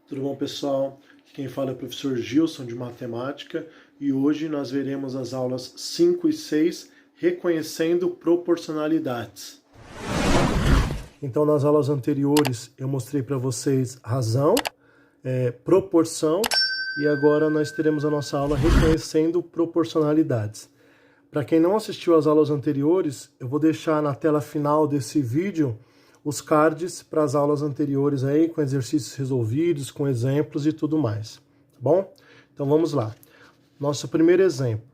Tudo bom, pessoal? Quem fala é o professor Gilson de Matemática e hoje nós veremos as aulas 5 e 6, reconhecendo proporcionalidades. Então, nas aulas anteriores eu mostrei para vocês razão, proporção e agora nós teremos a nossa aula reconhecendo proporcionalidades. Para quem não assistiu às aulas anteriores, eu vou deixar na tela final desse vídeo os cards para as aulas anteriores aí, com exercícios resolvidos, com exemplos e tudo mais, tá bom? Então vamos lá. Nosso primeiro exemplo.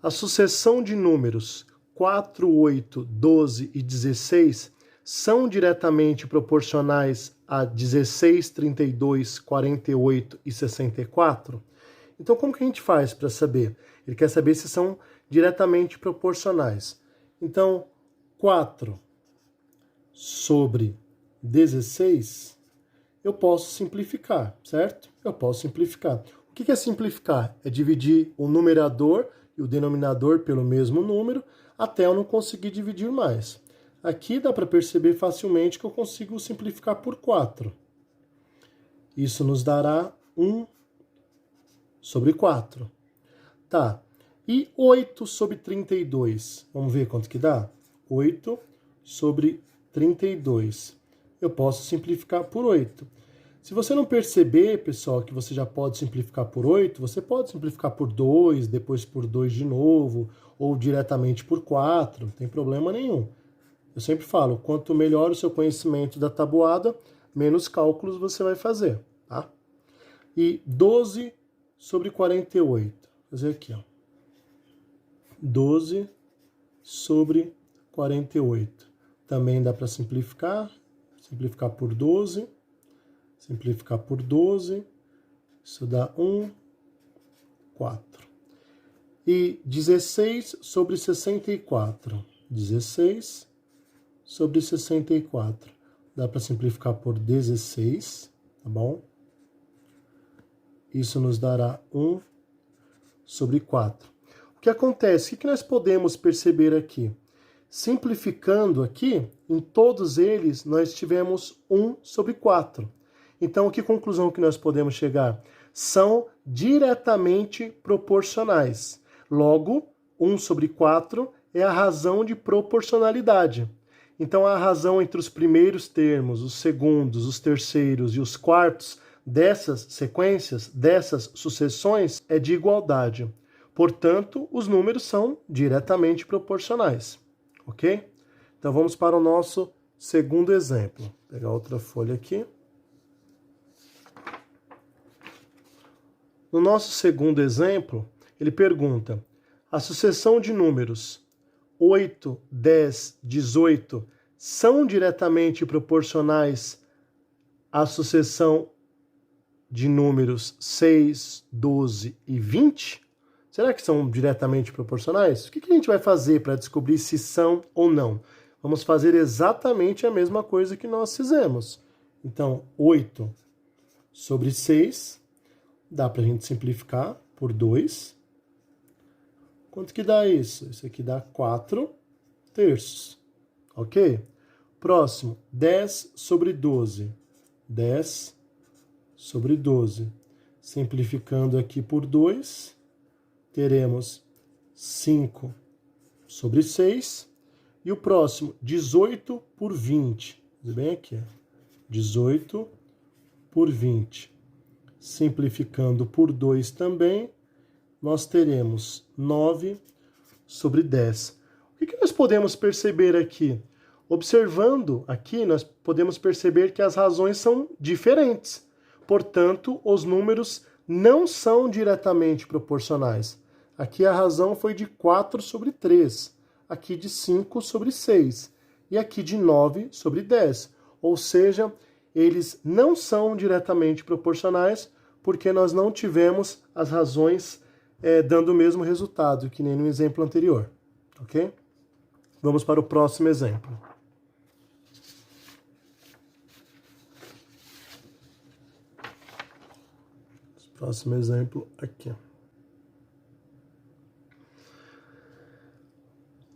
A sucessão de números 4, 8, 12 e 16 são diretamente proporcionais a 16, 32, 48 e 64? Então como que a gente faz para saber? Ele quer saber se são diretamente proporcionais. Então, 4 sobre 16, eu posso simplificar, certo? Eu posso simplificar. O que é simplificar? É dividir o numerador e o denominador pelo mesmo número até eu não conseguir dividir mais. Aqui dá para perceber facilmente que eu consigo simplificar por 4. Isso nos dará 1 sobre 4. Tá. E 8 sobre 32? Vamos ver quanto que dá? 8 sobre 32. Eu posso simplificar por 8. Se você não perceber, pessoal, que você já pode simplificar por 8, você pode simplificar por 2, depois por 2 de novo, ou diretamente por 4, não tem problema nenhum. Eu sempre falo, quanto melhor o seu conhecimento da tabuada, menos cálculos você vai fazer, tá? E 12 sobre 48. Vou fazer aqui, ó. 12 sobre 48. Também dá para simplificar. Simplificar por 12. Simplificar por 12. Isso dá 1, 4. E 16 sobre 64. 16 sobre 64. Dá para simplificar por 16, tá bom? Isso nos dará 1 sobre 4. O que acontece? O que nós podemos perceber aqui? Simplificando aqui, em todos eles, nós tivemos 1 sobre 4. Então, que conclusão que nós podemos chegar? São diretamente proporcionais. Logo, 1 sobre 4 é a razão de proporcionalidade. Então, a razão entre os primeiros termos, os segundos, os terceiros e os quartos dessas sequências, dessas sucessões, é de igualdade. Portanto, os números são diretamente proporcionais, ok? Então, vamos para o nosso segundo exemplo. Vou pegar outra folha aqui. No nosso segundo exemplo, ele pergunta, a sucessão de números 8, 10, 18 são diretamente proporcionais à sucessão de números 6, 12 e 20? Será que são diretamente proporcionais? O que a gente vai fazer para descobrir se são ou não? Vamos fazer exatamente a mesma coisa que nós fizemos. Então, 8 sobre 6, dá para a gente simplificar por 2. Quanto que dá isso? Isso aqui dá 4 terços. Ok? Próximo, 10 sobre 12. 10 sobre 12. Simplificando aqui por 2, teremos 5 sobre 6. E o próximo, 18 por 20. Bem aqui, ó. 18 por 20. Simplificando por 2 também, nós teremos 9 sobre 10. O que nós podemos perceber aqui? Observando aqui, nós podemos perceber que as razões são diferentes. Portanto, os números não são diretamente proporcionais. Aqui a razão foi de 4 sobre 3, aqui de 5 sobre 6 e aqui de 9 sobre 10. Ou seja, eles não são diretamente proporcionais porque nós não tivemos as razões dando o mesmo resultado, que nem no exemplo anterior. Ok? Vamos para o próximo exemplo. Próximo exemplo aqui.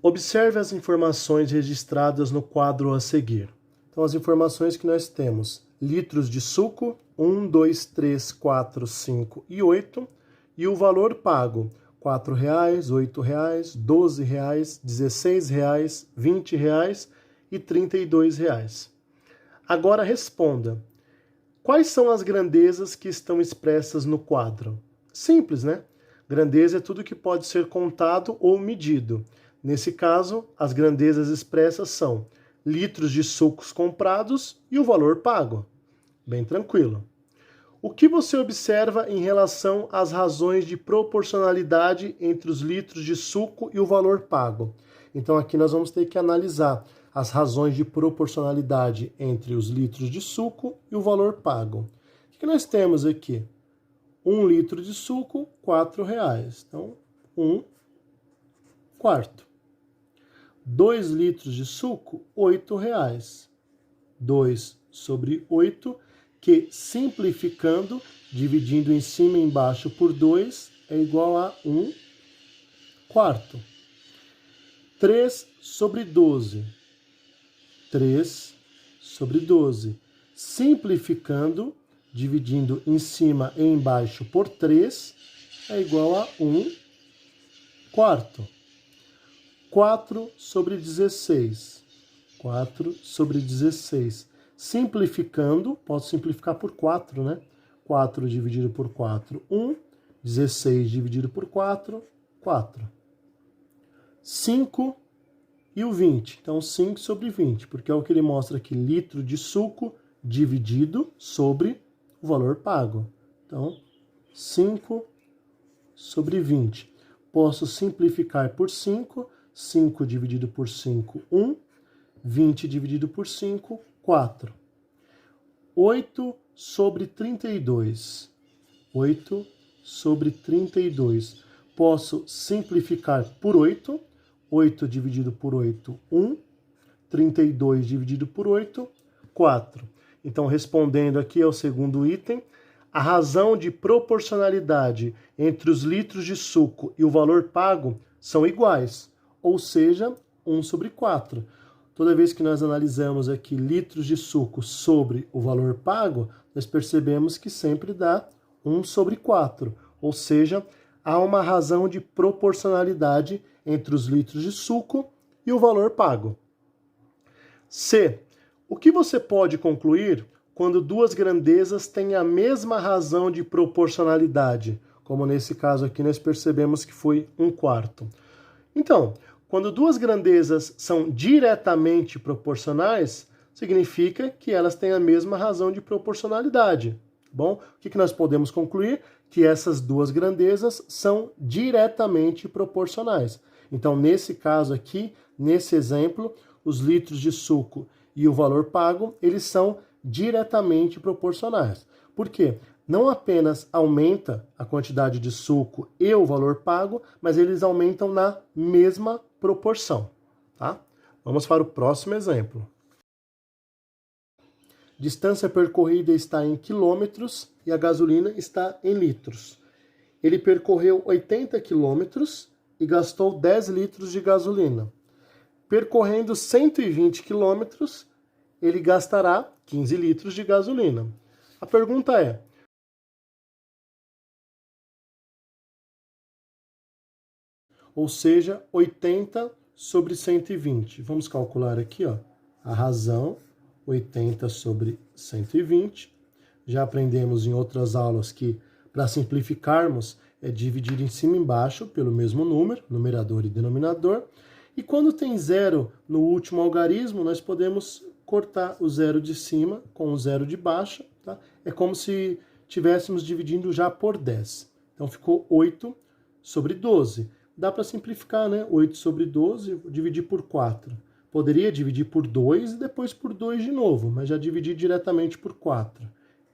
Observe as informações registradas no quadro a seguir. Então, as informações que nós temos: litros de suco, 1, 2, 3, 4, 5 e 8. E o valor pago, R$ 4,00, R$ 8,00, R$ 12,00, R$ 16,00, R$ 20,00 e R$ 32,00. Agora responda. Quais são as grandezas que estão expressas no quadro? Simples, né? Grandeza é tudo que pode ser contado ou medido. Nesse caso, as grandezas expressas são litros de sucos comprados e o valor pago. Bem tranquilo. O que você observa em relação às razões de proporcionalidade entre os litros de suco e o valor pago? Então aqui nós vamos ter que analisar as razões de proporcionalidade entre os litros de suco e o valor pago. O que nós temos aqui? 1 litro de suco, R$ 4,00. Então, 1/4. 2 litros de suco, R$ 8,00. 2 sobre 8, que simplificando, dividindo em cima e embaixo por 2, é igual a 1/4. 3 sobre 12. 3 sobre 12. Simplificando, dividindo em cima e embaixo por 3, é igual a 1/4. 4 sobre 16. 4 sobre 16. Simplificando, posso simplificar por 4, né? 4 dividido por 4, 1. 16 dividido por 4, 4. 5 e o 20. Então, 5 sobre 20, porque é o que ele mostra aqui, litro de suco dividido sobre o valor pago. Então, 5 sobre 20. Posso simplificar por 5. 5 dividido por 5, 1. 20 dividido por 5, 4. 8 sobre 32. 8 sobre 32. Posso simplificar por 8. 8 dividido por 8, 1. 32 dividido por 8, 4. Então, respondendo aqui ao segundo item, a razão de proporcionalidade entre os litros de suco e o valor pago são iguais, ou seja, 1 sobre 4. Toda vez que nós analisamos aqui litros de suco sobre o valor pago, nós percebemos que sempre dá 1 sobre 4, ou seja, há uma razão de proporcionalidade entre os litros de suco e o valor pago. C. O que você pode concluir quando duas grandezas têm a mesma razão de proporcionalidade? Como nesse caso aqui nós percebemos que foi 1/4. Então, quando duas grandezas são diretamente proporcionais, significa que elas têm a mesma razão de proporcionalidade. Bom, o que nós podemos concluir? Que essas duas grandezas são diretamente proporcionais. Então, nesse caso aqui, nesse exemplo, os litros de suco e o valor pago, eles são diretamente proporcionais. Por quê? Não apenas aumenta a quantidade de suco e o valor pago, mas eles aumentam na mesma proporção, tá? Vamos para o próximo exemplo. Distância percorrida está em quilômetros e a gasolina está em litros. Ele percorreu 80 quilômetros e gastou 10 litros de gasolina. Percorrendo 120 quilômetros, ele gastará 15 litros de gasolina. A pergunta é: ou seja, 80 sobre 120. Vamos calcular aqui, ó, a razão, 80 sobre 120. Já aprendemos em outras aulas que, para simplificarmos, é dividir em cima e embaixo pelo mesmo número, numerador e denominador. E quando tem zero no último algarismo, nós podemos cortar o zero de cima com o zero de baixo, tá? É como se estivéssemos dividindo já por 10. Então ficou 8 sobre 12. Dá para simplificar, né? 8 sobre 12, dividir por 4. Poderia dividir por 2 e depois por 2 de novo, mas já dividi diretamente por 4.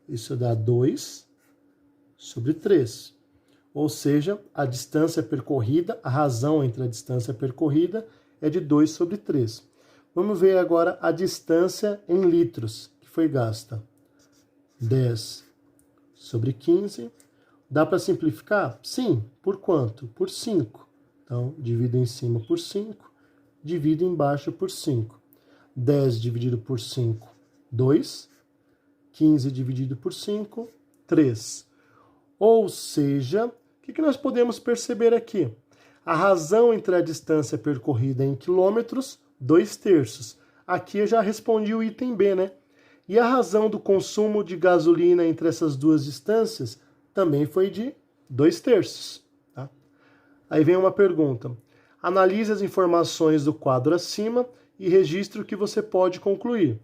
Isso dá 2 sobre 3. Ou seja, a distância percorrida, a razão entre a distância percorrida é de 2 sobre 3. Vamos ver agora a distância em litros que foi gasta. 10 sobre 15. Dá para simplificar? Sim. Por quanto? Por 5. Então, divido em cima por 5, divido embaixo por 5. 10 dividido por 5, 2. 15 dividido por 5, 3. Ou seja, o que nós podemos perceber aqui? A razão entre a distância percorrida em quilômetros, 2/3. Aqui eu já respondi o item B, né? E a razão do consumo de gasolina entre essas duas distâncias também foi de 2/3. Tá? Aí vem uma pergunta. Analise as informações do quadro acima e registre o que você pode concluir.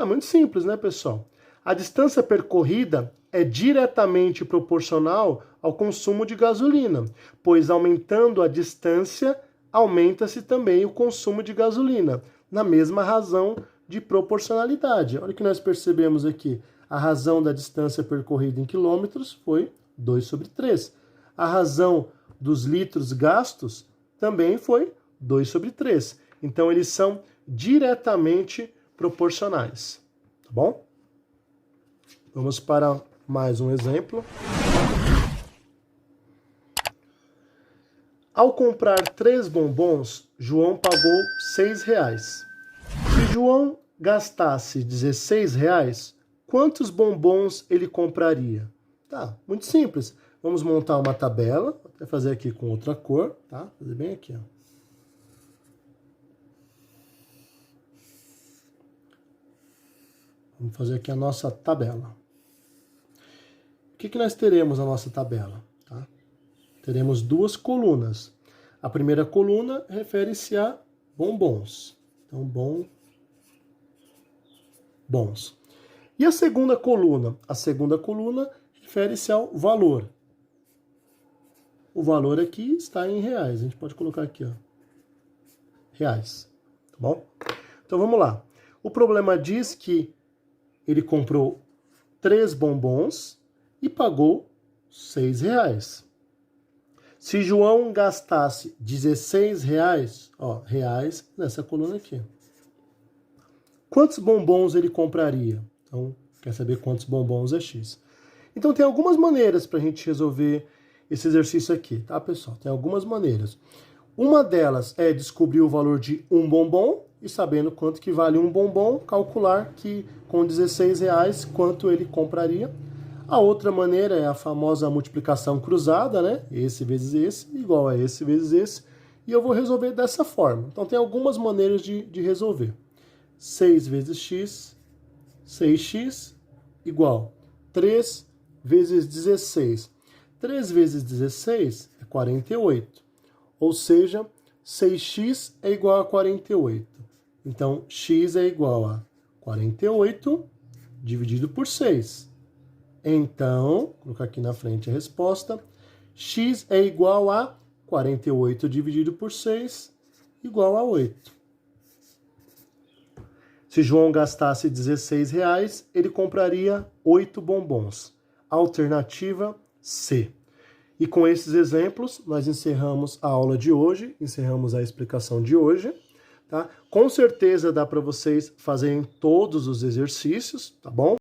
Muito simples, né, pessoal? A distância percorrida é diretamente proporcional ao consumo de gasolina, pois aumentando a distância, aumenta-se também o consumo de gasolina, na mesma razão de proporcionalidade. Olha o que nós percebemos aqui. A razão da distância percorrida em quilômetros foi 2/3. A razão dos litros gastos também foi 2/3. Então, eles são diretamente proporcionais. Tá bom? Vamos para mais um exemplo. Ao comprar 3 bombons, João pagou R$6. Se João gastasse R$16, quantos bombons ele compraria? Tá, muito simples. Vamos montar uma tabela, vou até fazer aqui com outra cor, tá? Fazer bem aqui, ó. Vamos fazer aqui a nossa tabela. O que nós teremos na nossa tabela? Tá? Teremos duas colunas. A primeira coluna refere-se a bombons. Então, bons. E a segunda coluna? A segunda coluna refere-se ao valor. O valor aqui está em reais. A gente pode colocar aqui, ó, reais. Tá bom? Então, vamos lá. O problema diz que ele comprou 3 bombons e pagou R$6. Se João gastasse R$16, ó, reais nessa coluna aqui. Quantos bombons ele compraria? Então, quer saber quantos bombons é X. Então, tem algumas maneiras para a gente resolver esse exercício aqui, tá, pessoal? Tem algumas maneiras. Uma delas é descobrir o valor de um bombom e, sabendo quanto que vale um bombom, calcular que com R$16 quanto ele compraria. A outra maneira é a famosa multiplicação cruzada, né? Esse vezes esse igual a esse vezes esse. E eu vou resolver dessa forma. Então, tem algumas maneiras de resolver. 6 vezes x, 6x, igual 3 vezes 16. 3 vezes 16 é 48. Ou seja, 6x é igual a 48. Então, x é igual a 48 dividido por 6. Então, vou colocar aqui na frente a resposta. X é igual a 48 dividido por 6, igual a 8. Se João gastasse R$16, ele compraria 8 bombons. Alternativa C. E com esses exemplos, nós encerramos a aula de hoje, encerramos a explicação de hoje. Tá? Com certeza dá para vocês fazerem todos os exercícios, tá bom?